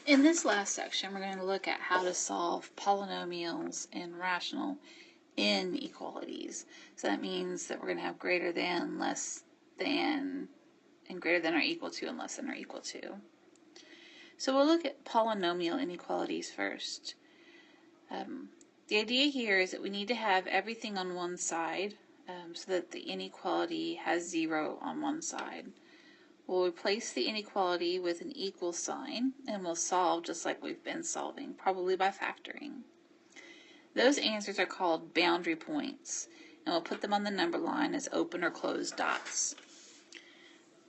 In this last section, we're going to look at how to solve polynomials and rational inequalities. So that means that we're going to have greater than, less than, and greater than or equal to, and less than or equal to. So we'll look at polynomial inequalities first. The idea here is that we need to have everything on one side so that the inequality has 0 on one side. We'll replace the inequality with an equal sign, and we'll solve just like we've been solving, probably by factoring. Those answers are called boundary points, and we'll put them on the number line as open or closed dots.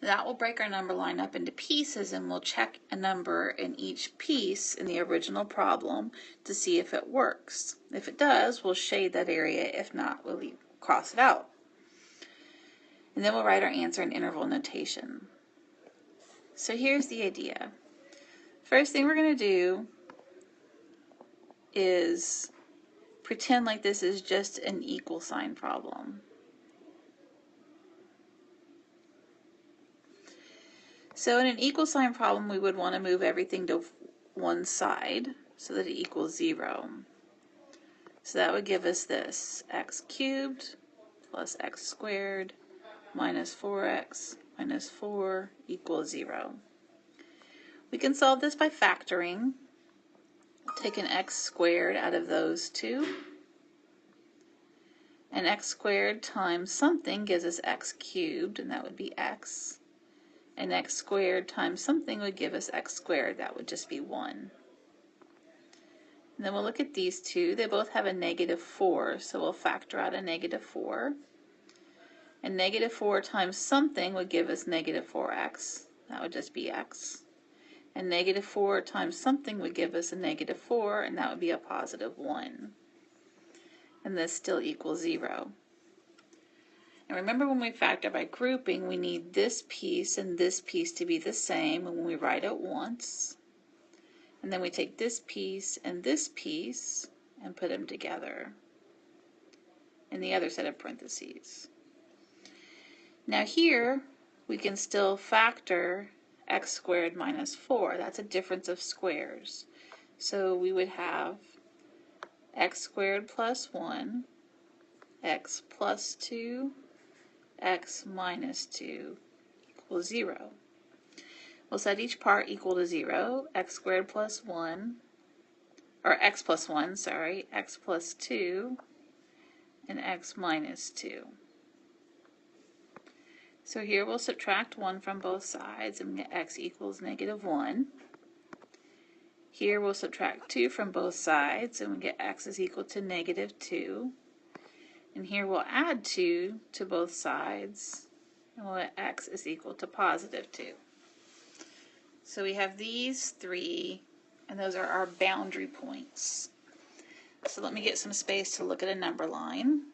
That will break our number line up into pieces, and we'll check a number in each piece in the original problem to see if it works. If it does, we'll shade that area. If not, we'll cross it out. And then we'll write our answer in interval notation. So here's the idea. First thing we're going to do is pretend like this is just an equal sign problem. So in an equal sign problem, we would want to move everything to one side so that it equals 0. So that would give us this: x cubed plus x squared minus 4x minus 4 equals 0. We can solve this by factoring. Take an x squared out of those two. And x squared times something gives us x cubed, and that would be x. And x squared times something would give us x squared. That would just be 1. And then we'll look at these two. They both have a -4, so we'll factor out a -4. And -4 times something would give us -4x. That would just be x. And -4 times something would give us a -4, and that would be a +1. And this still equals 0. And remember, when we factor by grouping, we need this piece and this piece to be the same when we write it once. And then we take this piece and put them together in the other set of parentheses. Now here, we can still factor x squared minus 4. That's a difference of squares. So we would have x squared plus 1, x plus 2, x minus 2 equals 0. We'll set each part equal to 0, x squared plus 1, or x plus 1, sorry, x plus 2, and x minus 2. So here we'll subtract 1 from both sides and get x equals -1. Here we'll subtract 2 from both sides and we get x is equal to -2. And here we'll add 2 to both sides and we'll get x is equal to +2. So we have these three, and those are our boundary points. So let me get some space to look at a number line.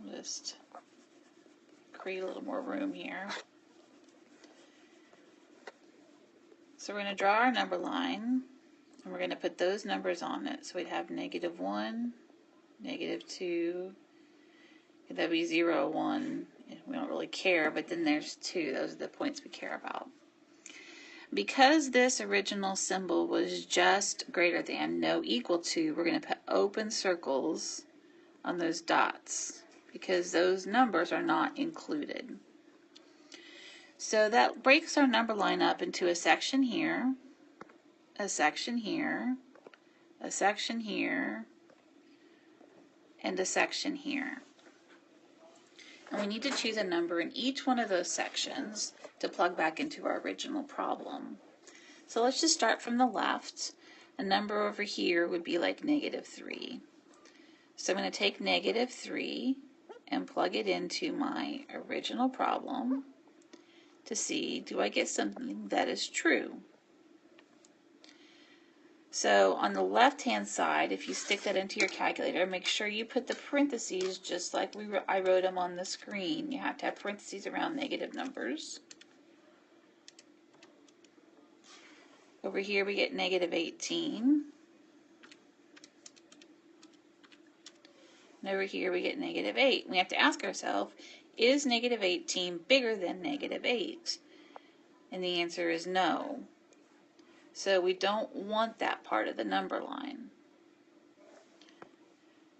Just create a little more room here. So we're going to draw our number line, and we're going to put those numbers on it. So we'd have -1, -2, that'd be 0, 1. We don't really care, but then there's 2. Those are the points we care about. Because this original symbol was just greater than, no equal to, we're going to put open circles on those dots, because those numbers are not included. So that breaks our number line up into a section here, a section here, a section here, and a section here. And we need to choose a number in each one of those sections to plug back into our original problem. So let's just start from the left. A number over here would be like -3. So I'm going to take -3 and plug it into my original problem to see, do I get something that is true? So on the left-hand side, if you stick that into your calculator, make sure you put the parentheses just like I wrote them on the screen. You have to have parentheses around negative numbers. Over here we get -18. And over here we get -8. We have to ask ourselves, Is negative 18 bigger than negative 8? And the answer is no. So we don't want that part of the number line.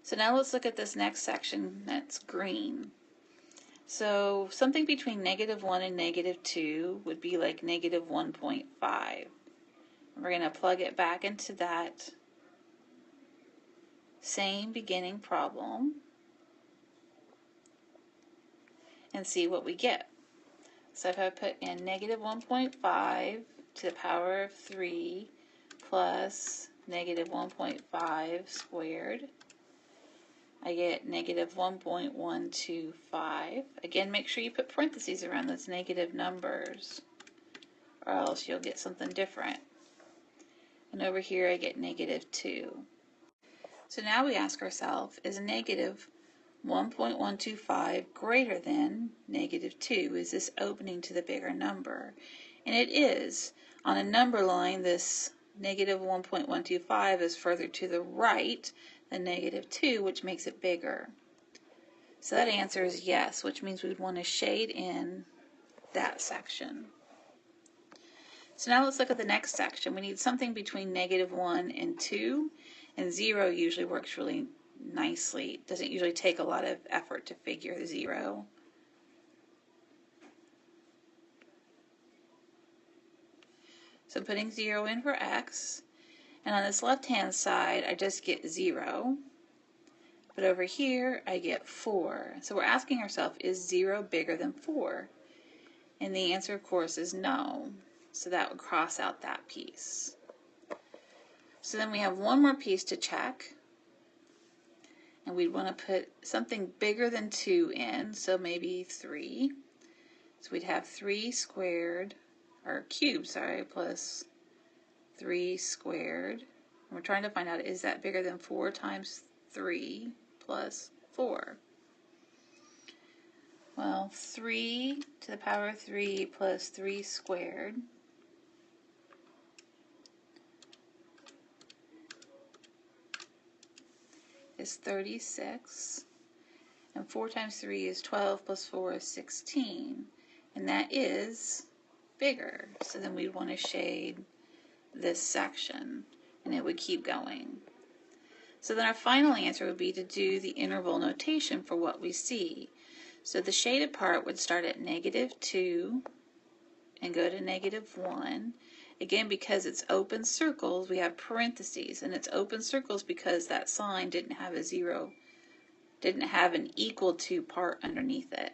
So now let's look at this next section that's green. So something between negative 1 and negative 2 would be like negative 1.5. We're going to plug it back into that same beginning problem and see what we get. So if I put in negative 1.5 to the power of 3 plus negative 1.5 squared, I get negative 1.125. Again, make sure you put parentheses around those negative numbers, or else you'll get something different. And over here I get negative 2. So now we ask ourselves, is negative 1.125 greater than negative 2? Is this opening to the bigger number? And it is. On a number line, this negative 1.125 is further to the right than negative 2, which makes it bigger. So that answer is yes, which means we'd want to shade in that section. So now let's look at the next section. We need something between negative 1 and 2, and 0 usually works really nicely. It doesn't usually take a lot of effort to figure 0. So putting 0 in for x, and on this left-hand side I just get 0, but over here I get 4. So we're asking ourselves, is 0 bigger than 4? And the answer, of course, is no. So that would cross out that piece. So then we have one more piece to check, and we'd want to put something bigger than 2 in, so maybe 3. So we'd have 3 squared, or cubed, sorry, plus 3 squared. And we're trying to find out, is that bigger than 4 times 3 plus 4? Well, 3 to the power of 3 plus 3 squared is 36, and 4 times 3 is 12 plus 4 is 16, and that is bigger. So then we'd want to shade this section, and it would keep going. So then our final answer would be to do the interval notation for what we see. So the shaded part would start at negative 2 and go to negative 1. Again, because it's open circles, we have parentheses, and it's open circles because that sign didn't have a 0, didn't have an equal to part underneath it.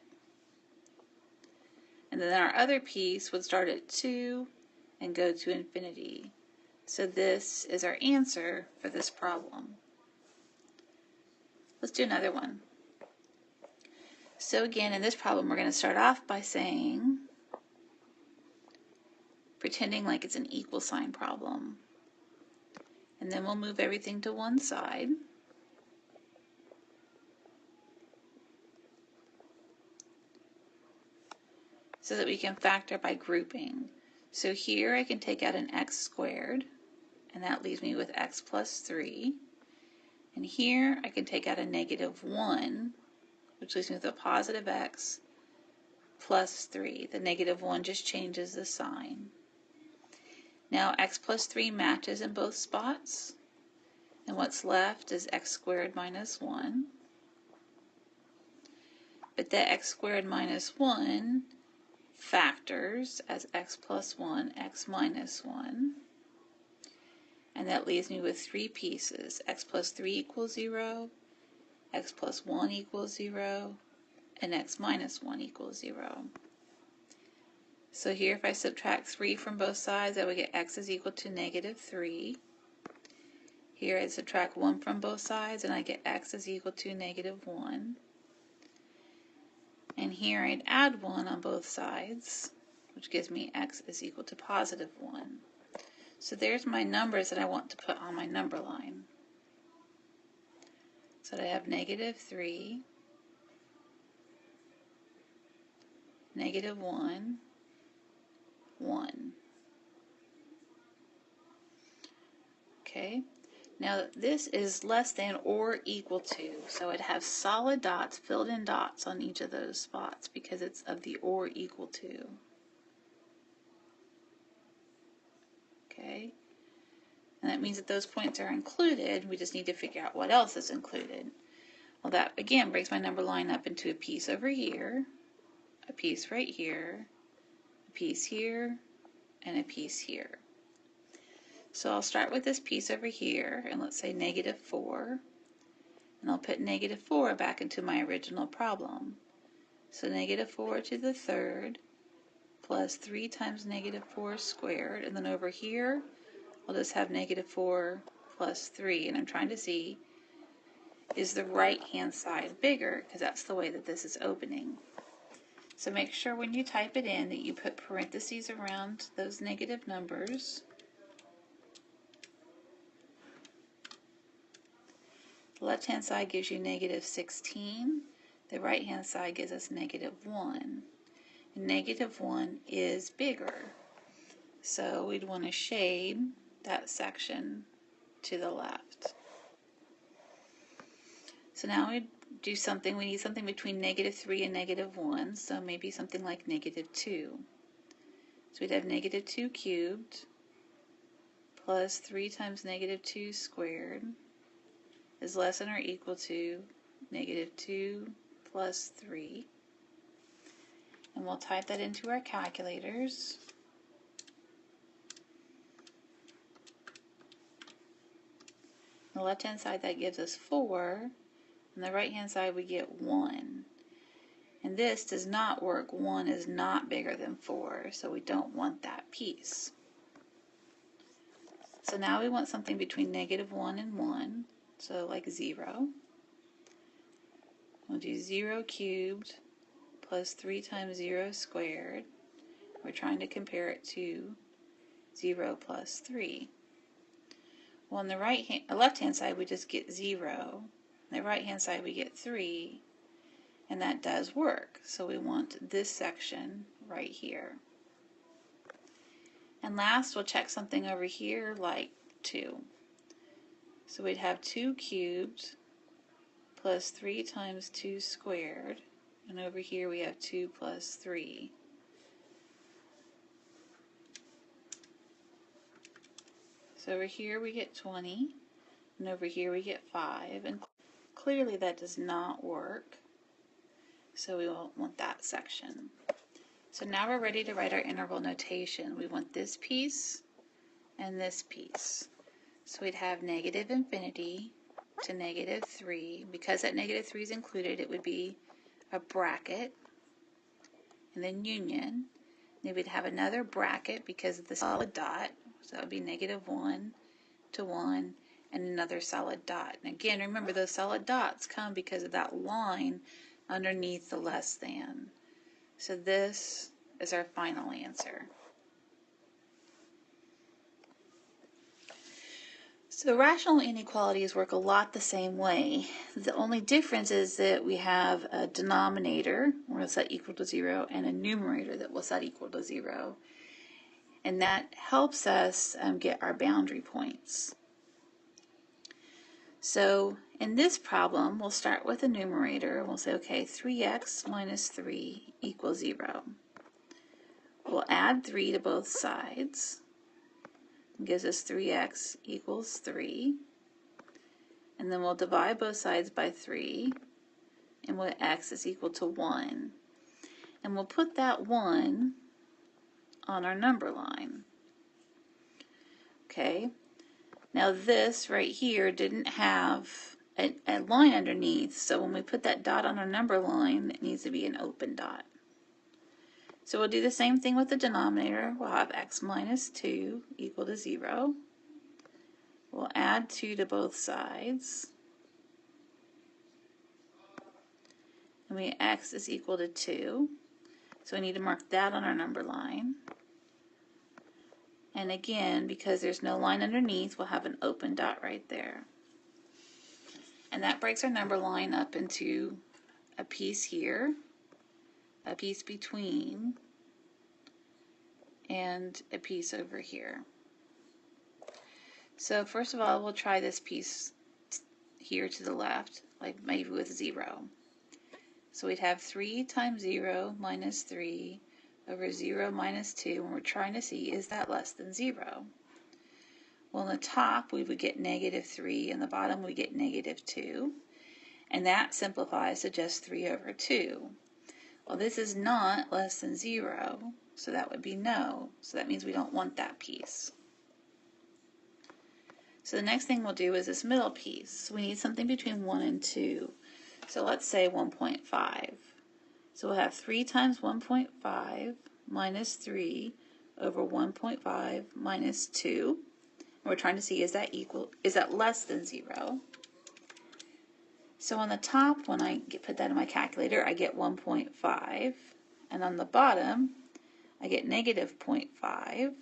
And then our other piece would start at 2 and go to infinity. So this is our answer for this problem. Let's do another one. So again, in this problem, we're going to start off by saying, pretending like it's an equal sign problem. And then we'll move everything to one side. So that we can factor by grouping. So here I can take out an x squared, and that leaves me with x plus 3. And here I can take out a negative 1, which leaves me with a positive x plus 3. The negative 1 just changes the sign. Now x plus 3 matches in both spots, and what's left is x squared minus 1. But that x squared minus 1 factors as x plus 1, x minus 1. And that leaves me with 3 pieces. X plus 3 equals 0, x plus 1 equals 0, and x minus 1 equals 0. So here if I subtract 3 from both sides, I would get x is equal to negative 3. Here I subtract 1 from both sides, and I get x is equal to negative 1. And here I'd add 1 on both sides, which gives me x is equal to positive 1. So there's my numbers that I want to put on my number line. So I have negative 3, negative 1, 1. Okay, Now this is less than or equal to, so it has solid dots, filled in dots on each of those spots because it's of the or equal to. Okay, and that means that those points are included. We just need to figure out what else is included. Well, that again breaks my number line up into a piece over here, a piece right here, a piece here, and a piece here. So I'll start with this piece over here, and let's say -4, and I'll put -4 back into my original problem. So -4 to the third plus 3 times -4 squared, and then over here I'll just have -4 plus 3, and I'm trying to see, is the right hand side bigger, because that's the way that this is opening. So make sure when you type it in that you put parentheses around those negative numbers. The left hand side gives you -16, the right hand side gives us -1. And -1 is bigger, so we'd want to shade that section to the left. So now we do something, we need something between -3 and -1, so maybe something like -2. So we'd have -2 cubed plus 3 times -2 squared is less than or equal to -2 plus 3. And we'll type that into our calculators. On the left hand side that gives us 4. On the right hand side we get 1. And this does not work. 1 is not bigger than 4, so we don't want that piece. So now we want something between -1 and 1, so like 0. We'll do 0 cubed plus 3 times 0 squared. We're trying to compare it to 0 plus 3. Well, on the left hand side we just get 0. On the right hand side we get 3. And that does work. So we want this section right here. And last we'll check something over here like 2. So we'd have 2 cubed plus 3 times 2 squared. And over here we have 2 plus 3. So over here we get 20, and over here we get 5, and clearly that does not work, so we won't want that section. So now we're ready to write our interval notation. We want this piece and this piece. So we'd have -infinity to -3. Because that -3 is included, it would be a bracket, and then union. Then we'd have another bracket because of the solid dot. So that would be -1 to 1, and another solid dot. And again, remember those solid dots come because of that line underneath the less than. So this is our final answer. So rational inequalities work a lot the same way. The only difference is that we have a denominator where it's set equal to 0 and a numerator that will set equal to 0. And that helps us get our boundary points. So in this problem, we'll start with the numerator. We'll say, okay, 3x minus 3 equals 0. We'll add 3 to both sides. It gives us 3x equals 3. And then we'll divide both sides by 3. And we'll x is equal to 1. And we'll put that 1 on our number line. Okay, now this right here didn't have a line underneath, so when we put that dot on our number line, it needs to be an open dot. So we'll do the same thing with the denominator. We'll have x minus 2 equal to 0. We'll add 2 to both sides. And x is equal to 2. So we need to mark that on our number line. And again, because there's no line underneath, we'll have an open dot right there. And that breaks our number line up into a piece here, a piece between, and a piece over here. So first of all, we'll try this piece here to the left, like maybe with 0. So we'd have 3 times 0 minus 3 over 0 minus 2, and we're trying to see, is that less than 0? Well, on the top, we would get negative 3, and the bottom we get negative 2, and that simplifies to just 3 over 2. Well, this is not less than 0, so that would be no. So that means we don't want that piece. So the next thing we'll do is this middle piece. We need something between 1 and 2. So let's say 1.5. So we'll have 3 times 1.5 minus 3 over 1.5 minus 2. And we're trying to see, is that less than 0? So on the top, when I put that in my calculator, I get 1.5. And on the bottom, I get negative 0.5.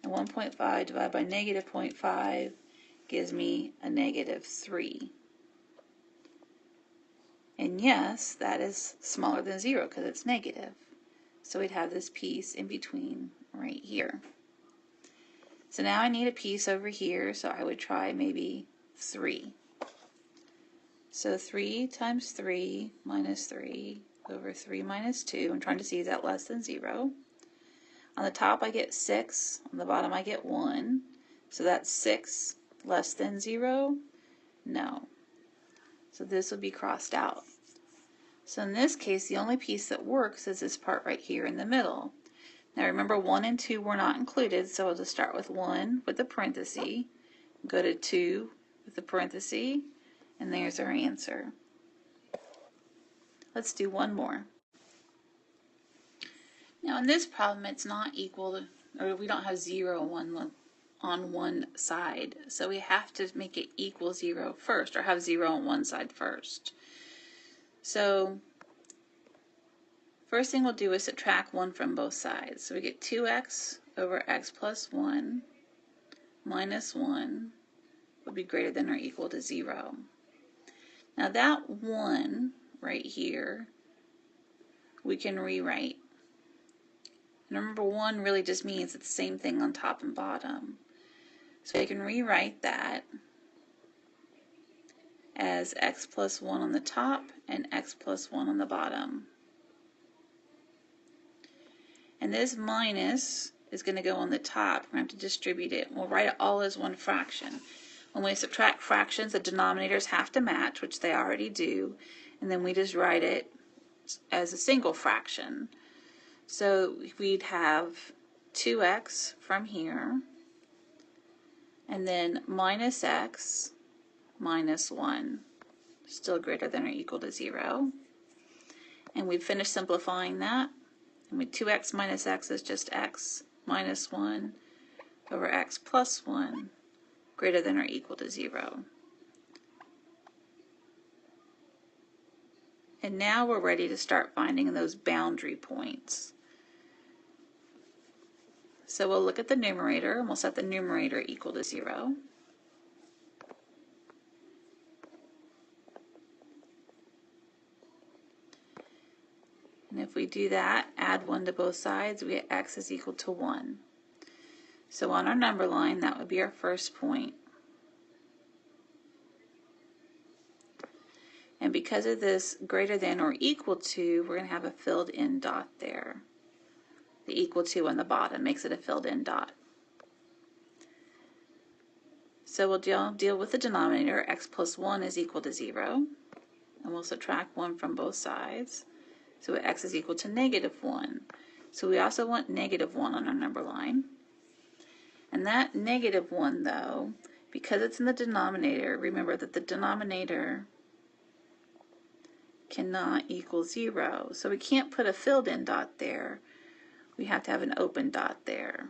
And 1.5 divided by negative 0.5 gives me a negative 3. And yes, that is smaller than 0 because it's negative. So we'd have this piece in between right here. So now I need a piece over here, so I would try maybe 3. So 3 times 3 minus 3 over 3 minus 2. I'm trying to see, is that less than 0? On the top I get 6, on the bottom I get 1. So that's 6 less than 0? No. So this would be crossed out. So in this case, the only piece that works is this part right here in the middle. Now remember, 1 and 2 were not included, so I'll just start with 1 with the parenthesis, go to 2 with the parenthesis, and there's our answer. Let's do one more. Now in this problem, it's not equal to, or we don't have 0 on one side, so we have to make it equal 0 first, or have 0 on one side first. So first thing we'll do is subtract 1 from both sides. So we get 2x over x plus 1 minus 1 would be greater than or equal to 0. Now that 1 right here, we can rewrite. And remember, 1 really just means it's the same thing on top and bottom. So we can rewrite that as x plus 1 on the top and x plus 1 on the bottom. And this minus is going to go on the top. We're going to have to distribute it. We'll write it all as one fraction. When we subtract fractions, the denominators have to match, which they already do, and then we just write it as a single fraction. So we'd have 2x from here, and then minus x minus 1, still greater than or equal to 0. And we'd finish simplifying that. And with 2x minus x is just x minus 1 over x plus 1 greater than or equal to 0. And now we're ready to start finding those boundary points. So we'll look at the numerator, and we'll set the numerator equal to 0. And if we do that, add 1 to both sides, we get x is equal to 1. So on our number line, that would be our first point. And because of this greater than or equal to, we're going to have a filled in dot there. The equal to on the bottom makes it a filled in dot. So we'll deal with the denominator. X plus 1 is equal to 0. And we'll subtract 1 from both sides. So x is equal to negative 1. So we also want negative 1 on our number line. And that negative 1, though, because it's in the denominator, remember that the denominator cannot equal 0. So we can't put a filled in dot there. We have to have an open dot there.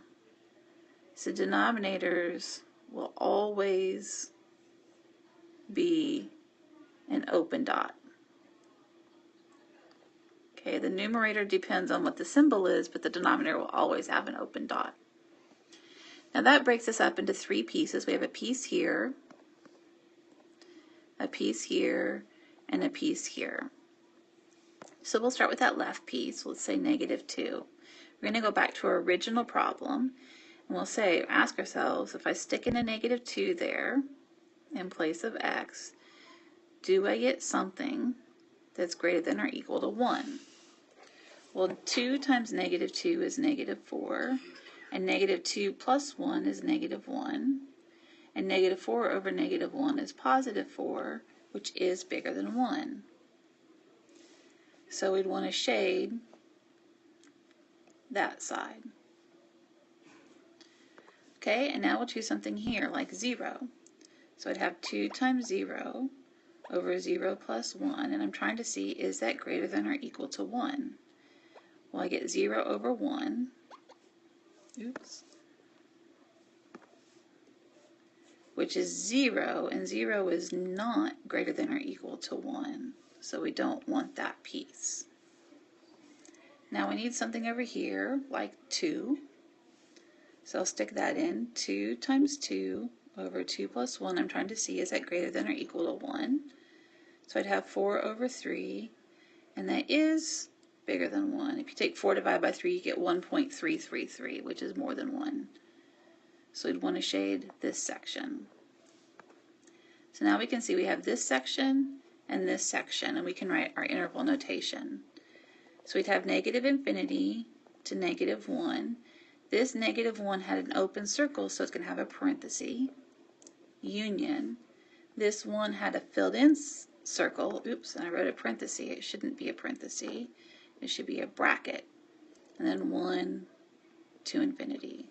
So denominators will always be an open dot. Okay, the numerator depends on what the symbol is, but the denominator will always have an open dot. Now that breaks us up into 3 pieces. We have a piece here, a piece here, and a piece here. So we'll start with that left piece. Let's say negative 2. We're going to go back to our original problem, And we'll say, ask ourselves, if I stick in a negative 2 there in place of x, do I get something that's greater than or equal to 1? Well, 2 times negative 2 is negative 4, and negative 2 plus 1 is negative 1, and negative 4 over negative 1 is positive 4, which is bigger than 1. So we'd want to shade that side. Okay, and now we'll choose something here like 0. So I'd have 2 times 0 over 0 plus 1, and I'm trying to see, is that greater than or equal to 1? Well, I get 0 over 1, which is 0, and 0 is not greater than or equal to 1, so we don't want that piece. Now we need something over here like 2, so I'll stick that in. 2 times 2 over 2 plus 1, I'm trying to see, is that greater than or equal to 1? So I'd have 4 over 3, and that is bigger than 1. If you take 4 divided by 3, you get 1.333, which is more than 1. So we'd want to shade this section. So now we can see we have this section and this section, and we can write our interval notation. So we'd have negative infinity to negative 1. This negative 1 had an open circle, so it's going to have a parenthesis, union. This one had a filled-in circle. Oops, and I wrote a parenthesis. It shouldn't be a parenthesis. It should be a bracket. And then 1 to infinity.